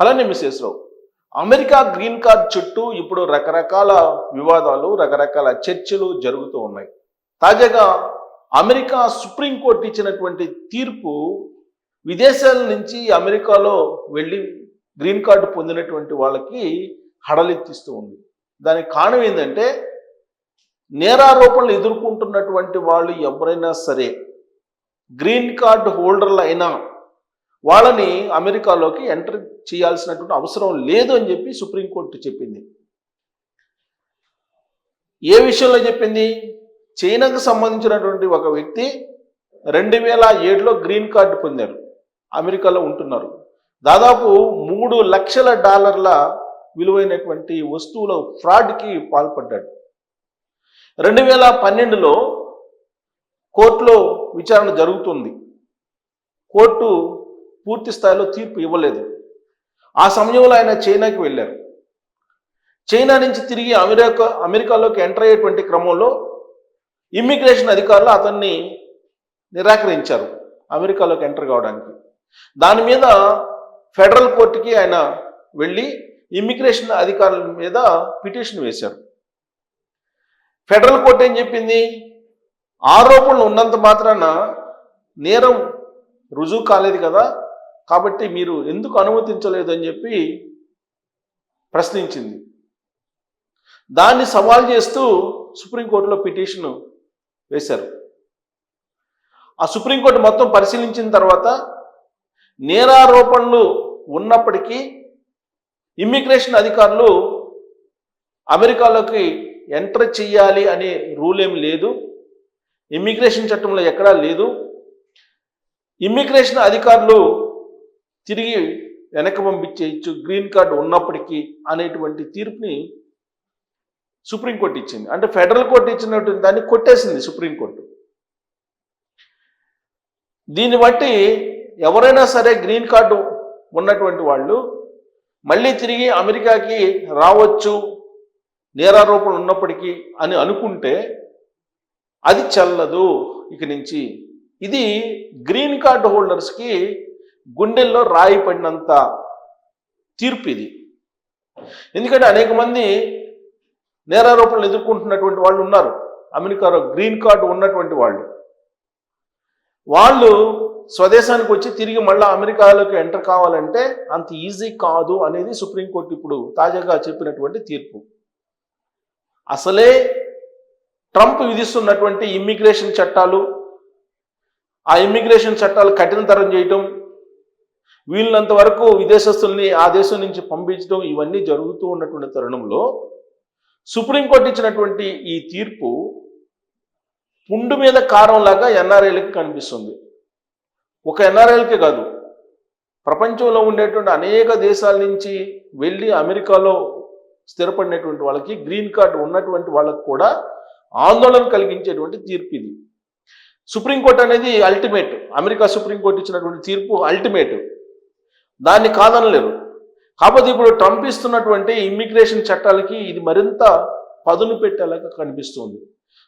అలానే మిసెస్రావు, America green card చుట్టూ ఇప్పుడు రకరకాల వివాదాలు, రకరకాల చర్చలు జరుగుతూ ఉన్నాయి. తాజాగా అమెరికా సుప్రీంకోర్టు ఇచ్చినటువంటి తీర్పు విదేశాల నుంచి అమెరికాలో వెళ్ళి గ్రీన్ కార్డు పొందినటువంటి వాళ్ళకి హడలెత్తిస్తూ ఉంది. దానికి కారణం ఏంటంటే, నేరారోపణలు ఎదుర్కొంటున్నటువంటి వాళ్ళు ఎవరైనా సరే గ్రీన్ కార్డు హోల్డర్లు అయినా వాళ్ళని అమెరికాలోకి ఎంటర్ చేయాల్సినటువంటి అవసరం లేదు అని చెప్పి సుప్రీంకోర్టు చెప్పింది. ఏ విషయంలో చెప్పింది? చైనాకు సంబంధించినటువంటి ఒక వ్యక్తి 2007లో గ్రీన్ కార్డు పొందారు, అమెరికాలో ఉంటున్నారు. దాదాపు $3 లక్షల విలువైనటువంటి వస్తువుల ఫ్రాడ్కి పాల్పడ్డాడు. 2012లో కోర్టులో విచారణ జరుగుతుంది. కోర్టు పూర్తి స్థాయిలో తీర్పు ఇవ్వలేదు. ఆ సమయంలో ఆయన చైనాకి వెళ్ళారు. చైనా నుంచి తిరిగి అమెరికాలోకి ఎంటర్ అయ్యేటువంటి క్రమంలో ఇమ్మిగ్రేషన్ అధికారులు అతన్ని నిరాకరించారు అమెరికాలోకి ఎంటర్ కావడానికి. దాని మీద ఫెడరల్ కోర్టుకి ఆయన వెళ్ళి ఇమ్మిగ్రేషన్ అధికారుల మీద పిటిషన్ వేశారు. ఫెడరల్ కోర్టు ఏం చెప్పింది? ఆరోపణలు ఉన్నంత మాత్రాన నేరం రుజువు కాలేదు కదా, కాబట్టి మీరు ఎందుకు అనుమతించలేదు అని చెప్పి ప్రశ్నించింది. దాన్ని సవాల్ చేస్తూ సుప్రీంకోర్టులో పిటిషన్ వేశారు. ఆ సుప్రీంకోర్టు మొత్తం పరిశీలించిన తర్వాత నేరారోపణలు ఉన్నప్పటికీ ఇమ్మిగ్రేషన్ అధికారులు అమెరికాలోకి ఎంటర్ చేయాలి అనే రూల్ ఏం లేదు, ఇమ్మిగ్రేషన్ చట్టంలో ఎక్కడా లేదు. ఇమ్మిగ్రేషన్ అధికారులు తిరిగి వెనక్కి పంపించేయచ్చు గ్రీన్ కార్డు ఉన్నప్పటికీ అనేటువంటి తీర్పుని సుప్రీంకోర్టు ఇచ్చింది. అంటే ఫెడరల్ కోర్టు ఇచ్చినటువంటి దాన్ని కొట్టేసింది సుప్రీంకోర్టు. దీన్ని బట్టి ఎవరైనా సరే గ్రీన్ కార్డు ఉన్నటువంటి వాళ్ళు మళ్ళీ తిరిగి అమెరికాకి రావచ్చు నేరారోపణలు ఉన్నప్పటికీ అని అనుకుంటే అది చెల్లదు ఇక నుంచి. ఇది గ్రీన్ కార్డు హోల్డర్స్కి గుండెల్లో రాయి పడినంత తీర్పు ఇది. ఎందుకంటే అనేక మంది నేరారోపణలు ఎదుర్కొంటున్నటువంటి వాళ్ళు ఉన్నారు అమెరికాలో గ్రీన్ కార్డు ఉన్నటువంటి వాళ్ళు స్వదేశానికి వచ్చి తిరిగి మళ్ళీ అమెరికాలోకి ఎంటర్ కావాలంటే అంత ఈజీ కాదు అనేది సుప్రీంకోర్టు ఇప్పుడు తాజాగా చెప్పినటువంటి తీర్పు. అసలే ట్రంప్ విధిస్తున్నటువంటి ఇమ్మిగ్రేషన్ చట్టాలు, ఆ ఇమ్మిగ్రేషన్ చట్టాలు కఠినతరం చేయటం, వీళ్ళంత వరకు విదేశస్తుల్ని ఆ దేశం నుంచి పంపించడం, ఇవన్నీ జరుగుతూ ఉన్నటువంటి తరుణంలో సుప్రీంకోర్టు ఇచ్చినటువంటి ఈ తీర్పు పుండు మీద కారంలాగా ఎన్ఆర్ఐలకి కనిపిస్తుంది. ఒక ఎన్ఆర్ఐలకే కాదు, ప్రపంచంలో ఉండేటువంటి అనేక దేశాల నుంచి వెళ్ళి అమెరికాలో స్థిరపడినటువంటి వాళ్ళకి, గ్రీన్ కార్డు ఉన్నటువంటి వాళ్ళకి కూడా ఆందోళన కలిగించేటువంటి తీర్పు ఇది. సుప్రీంకోర్టు అనేది అల్టిమేట్, అమెరికా సుప్రీంకోర్టు ఇచ్చినటువంటి తీర్పు అల్టిమేట్, దాన్ని కాదనలేరు. కాకపోతే ఇప్పుడు ట్రంప్ ఇస్తున్నటువంటి ఇమ్మిగ్రేషన్ చట్టాలకి ఇది మరింత పదును పెట్టేలాగా కనిపిస్తుంది.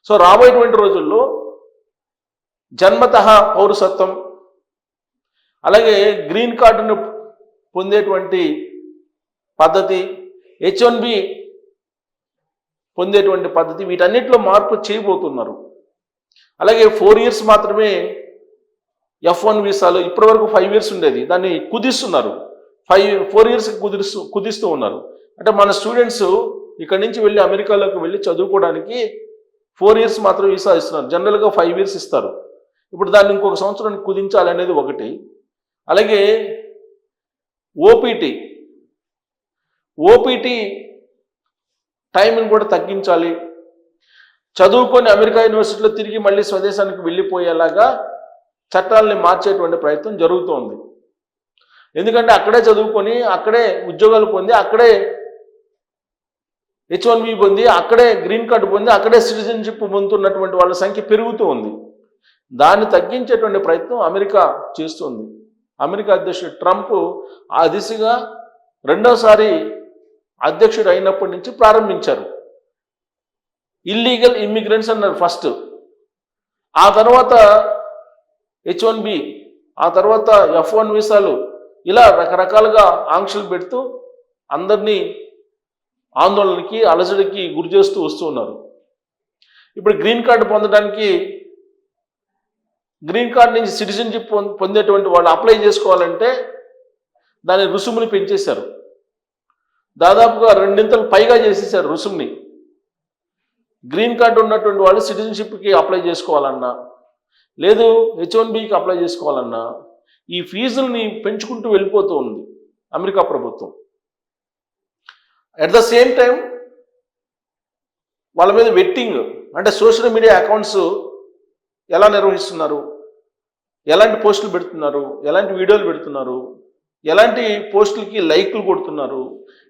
సో రాబోయేటువంటి రోజుల్లో జన్మతః పౌరసత్వం, అలాగే గ్రీన్ కార్డును పొందేటువంటి పద్ధతి, H1B పొందేటువంటి పద్ధతి, వీటన్నిటిలో మార్పు చేయబోతున్నారు. అలాగే 4 years మాత్రమే F1 వీసాలు, ఇప్పటివరకు 5 years ఉండేది, దాన్ని కుదిస్తున్నారు, 4 years కుదిస్తూ ఉన్నారు. అంటే మన స్టూడెంట్స్ ఇక్కడి నుంచి వెళ్ళి అమెరికాలోకి వెళ్ళి చదువుకోవడానికి 4 years మాత్రం వీసా ఇస్తున్నారు. జనరల్గా 5 years ఇస్తారు. ఇప్పుడు దాన్ని ఇంకొక సంవత్సరానికి కుదించాలనేది ఒకటి. అలాగే ఓపీటీ టైంని కూడా తగ్గించాలి. చదువుకొని అమెరికా యూనివర్సిటీలో తిరిగి మళ్ళీ స్వదేశానికి వెళ్ళిపోయేలాగా చట్టాలని మార్చేటువంటి ప్రయత్నం జరుగుతోంది. ఎందుకంటే అక్కడే చదువుకొని, అక్కడే ఉద్యోగాలు పొంది, అక్కడే H1B పొంది, అక్కడే గ్రీన్ కార్డు పొంది, అక్కడే సిటిజన్షిప్ పొందుతున్నటువంటి వాళ్ళ సంఖ్య పెరుగుతూ ఉంది. దాన్ని తగ్గించేటువంటి ప్రయత్నం అమెరికా చేస్తుంది. అమెరికా అధ్యక్షుడు ట్రంప్ ఆ దిశగా రెండోసారి అధ్యక్షుడు అయినప్పటి నుంచి ప్రారంభించారు. ఇల్లీగల్ ఇమ్మిగ్రెంట్స్ అన్నారు ఫస్ట్, ఆ తర్వాత H1B, ఆ తర్వాత F1 వీసాలు, ఇలా రకరకాలుగా ఆంక్షలు పెడుతూ అందరినీ ఆందోళనకి అలజడికి గురి చేస్తూ వస్తూ ఉన్నారు. ఇప్పుడు గ్రీన్ కార్డు పొందడానికి గ్రీన్ కార్డు నుంచి సిటిజన్షిప్ పొందేటువంటి వాళ్ళు అప్లై చేసుకోవాలంటే దాని రుసుముని పెంచేశారు. దాదాపుగా 2 పైగా చేసేసారు రుసుముని. గ్రీన్ కార్డు ఉన్నటువంటి వాళ్ళు సిటిజన్షిప్కి అప్లై చేసుకోవాలన్నా లేదు H1Bకి అప్లై చేసుకోవాలన్నా ఈ ఫీజుల్ని పెంచుకుంటూ వెళ్ళిపోతూ ఉంది అమెరికా ప్రభుత్వం. అట్ ద సేమ్ టైం వాళ్ళ మీద వెట్టింగ్ అంటే సోషల్ మీడియా అకౌంట్స్ ఎలా నిర్వహిస్తున్నారు, ఎలాంటి పోస్టులు పెడుతున్నారు, ఎలాంటి వీడియోలు పెడుతున్నారు, ఎలాంటి పోస్టులకి లైక్లు కొడుతున్నారు,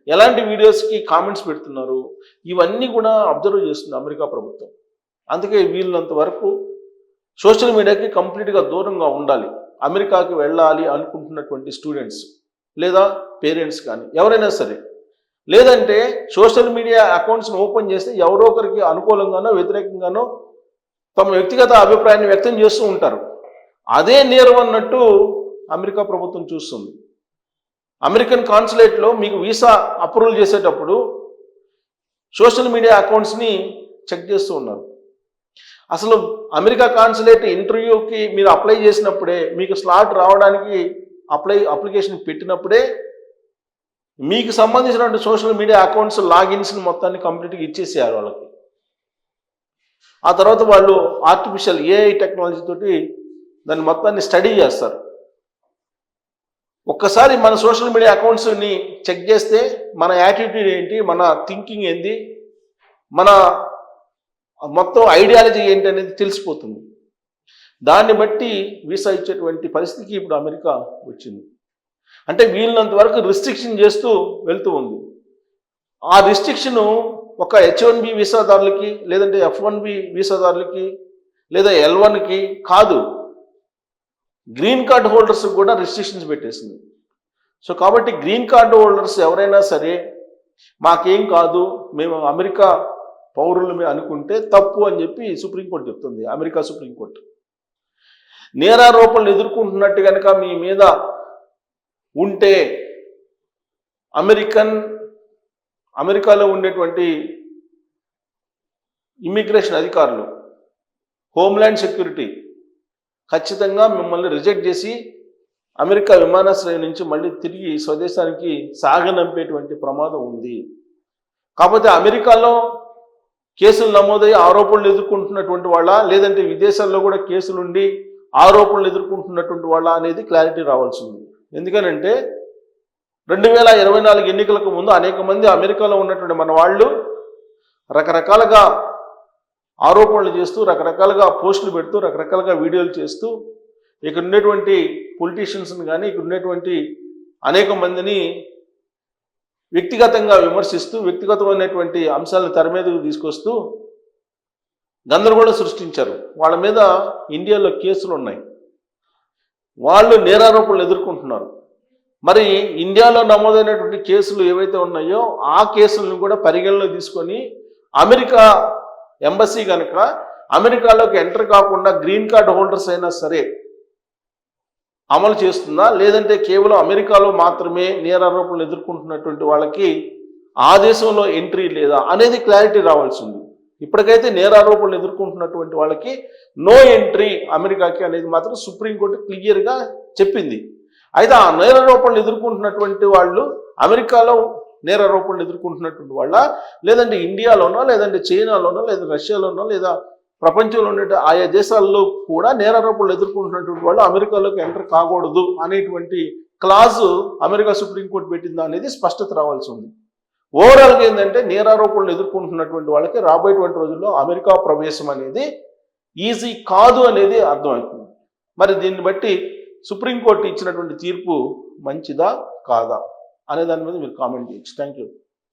ఎలాంటి వీడియోస్కి కామెంట్స్ పెడుతున్నారు, ఇవన్నీ కూడా అబ్జర్వ్ చేస్తుంది అమెరికా ప్రభుత్వం. అందుకే వీళ్ళంత వరకు సోషల్ మీడియాకి కంప్లీట్గా దూరంగా ఉండాలి. అమెరికాకి వెళ్ళాలి అనుకుంటున్నటువంటి స్టూడెంట్స్ లేదా పేరెంట్స్ కానీ ఎవరైనా సరే, లేదంటే సోషల్ మీడియా అకౌంట్స్ని ఓపెన్ చేస్తే ఎవరో ఒకరికి అనుకూలంగానో వ్యతిరేకంగానో తమ వ్యక్తిగత అభిప్రాయాన్ని వ్యక్తం చేస్తూ ఉంటారు. అదే నేరం అన్నట్టు అమెరికా ప్రభుత్వం చూస్తుంది. అమెరికన్ కాన్సులేట్లో మీకు వీసా అప్రూవల్ చేసేటప్పుడు సోషల్ మీడియా అకౌంట్స్ని చెక్ చేస్తూ ఉన్నారు. అసలు అమెరికా కాన్సులేట్ ఇంటర్వ్యూకి మీరు అప్లై చేసినప్పుడే, మీకు స్లాట్ రావడానికి అప్లికేషన్ పెట్టినప్పుడే మీకు సంబంధించినటువంటి సోషల్ మీడియా అకౌంట్స్ లాగిన్స్ని మొత్తాన్ని కంప్లీట్గా ఇచ్చేసేయాలి వాళ్ళకి. ఆ తర్వాత వాళ్ళు ఆర్టిఫిషియల్ AI టెక్నాలజీ తోటి దాన్ని మొత్తాన్ని స్టడీ చేస్తారు. ఒక్కసారి మన సోషల్ మీడియా అకౌంట్స్ని చెక్ చేస్తే మన యాటిట్యూడ్ ఏంటి, మన థింకింగ్ ఏంటి, మన మొత్తం ఐడియాలజీ ఏంటి అనేది తెలిసిపోతుంది. దాన్ని బట్టి వీసా ఇచ్చేటువంటి పరిస్థితికి ఇప్పుడు అమెరికా వచ్చింది. అంటే వీళ్ళంత వరకు రిస్ట్రిక్షన్ చేస్తూ వెళ్తూ ఉంది. ఆ రిస్ట్రిక్షను ఒక H1B వీసాదారులకి లేదంటే F1B వీసాదారులకి లేదా L1కి కాదు, గ్రీన్ కార్డ్ హోల్డర్స్ కూడా రిస్ట్రిక్షన్స్ పెట్టేసింది. సో కాబట్టి గ్రీన్ కార్డు హోల్డర్స్ ఎవరైనా సరే మాకేం కాదు, మేము అమెరికా పౌరులమే అనుకుంటే తప్పు అని చెప్పి సుప్రీంకోర్టు చెప్తుంది. అమెరికా సుప్రీంకోర్టు నేరారోపణలు ఎదుర్కొంటున్నట్టు కనుక మీ మీద ఉంటే అమెరికాలో ఉండేటువంటి ఇమ్మిగ్రేషన్ అధికారులు, హోమ్ల్యాండ్ సెక్యూరిటీ ఖచ్చితంగా మిమ్మల్ని రిజెక్ట్ చేసి అమెరికా విమానాశ్రయం నుంచి మళ్ళీ తిరిగి స్వదేశానికి సాగనంపేటువంటి ప్రమాదం ఉంది. కాకపోతే అమెరికాలో కేసులు నమోదై ఆరోపణలు ఎదుర్కొంటున్నటువంటి వాళ్ళ, లేదంటే విదేశాల్లో కూడా కేసులుండి ఆరోపణలు ఎదుర్కొంటున్నటువంటి వాళ్ళ అనేది క్లారిటీ రావాల్సింది. ఎందుకనంటే 2024 ఎన్నికలకు ముందు అనేక మంది అమెరికాలో ఉన్నటువంటి మన వాళ్ళు రకరకాలుగా ఆరోపణలు చేస్తూ, రకరకాలుగా పోస్టులు పెడుతూ, రకరకాలుగా వీడియోలు చేస్తూ ఇక్కడ ఉండేటువంటి పొలిటీషియన్స్ని కానీ ఇక్కడ ఉండేటువంటి అనేక మందిని వ్యక్తిగతంగా విమర్శిస్తూ, వ్యక్తిగతమైనటువంటి అంశాలను తెర మీదకు తీసుకొస్తూ గందరగోళం సృష్టించారు. వాళ్ళ మీద ఇండియాలో కేసులు ఉన్నాయి, వాళ్ళు నేరారోపణలు ఎదుర్కొంటున్నారు. మరి ఇండియాలో నమోదైనటువంటి కేసులు ఏవైతే ఉన్నాయో ఆ కేసులను కూడా పరిగణలో తీసుకొని అమెరికా ఎంబసీ కనుక అమెరికాలోకి ఎంటర్ కాకుండా గ్రీన్ కార్డ్ హోల్డర్స్ అయినా సరే అమలు చేస్తుందా, లేదంటే కేవలం అమెరికాలో మాత్రమే నేరారోపణలు ఎదుర్కొంటున్నటువంటి వాళ్ళకి ఆ దేశంలో ఎంట్రీ లేదా అనేది క్లారిటీ రావాల్సింది. ఇప్పటికైతే నేరారోపణలు ఎదుర్కొంటున్నటువంటి వాళ్ళకి నో ఎంట్రీ అమెరికాకి అనేది మాత్రం సుప్రీంకోర్టు క్లియర్గా చెప్పింది. అయితే ఆ నేరారోపణలు ఎదుర్కొంటున్నటువంటి వాళ్ళు అమెరికాలో నేరారోపణలు ఎదుర్కొంటున్నటువంటి వాళ్ళ, లేదంటే ఇండియాలోనో, లేదంటే చైనాలోనో, లేదా రష్యాలోనో, లేదా ప్రపంచంలో ఉండే ఆయా దేశాల్లో కూడా నేరారోపణలు ఎదుర్కొంటున్నటువంటి వాళ్ళు అమెరికాలోకి ఎంటర్ కాకూడదు అనేటువంటి క్లాజు అమెరికా సుప్రీంకోర్టు పెట్టిందా అనేది స్పష్టత రావాల్సి ఉంది. ఓవరాల్గా ఏంటంటే నేరారోపణలు ఎదుర్కొంటున్నటువంటి వాళ్ళకి రాబోయేటువంటి రోజుల్లో అమెరికా ప్రవేశం అనేది ఈజీ కాదు అనేది అర్థమవుతుంది. మరి దీన్ని బట్టి సుప్రీంకోర్టు ఇచ్చినటువంటి తీర్పు మంచిదా కాదా అనే దాని మీద మీరు కామెంట్ చేయొచ్చు. Thank you.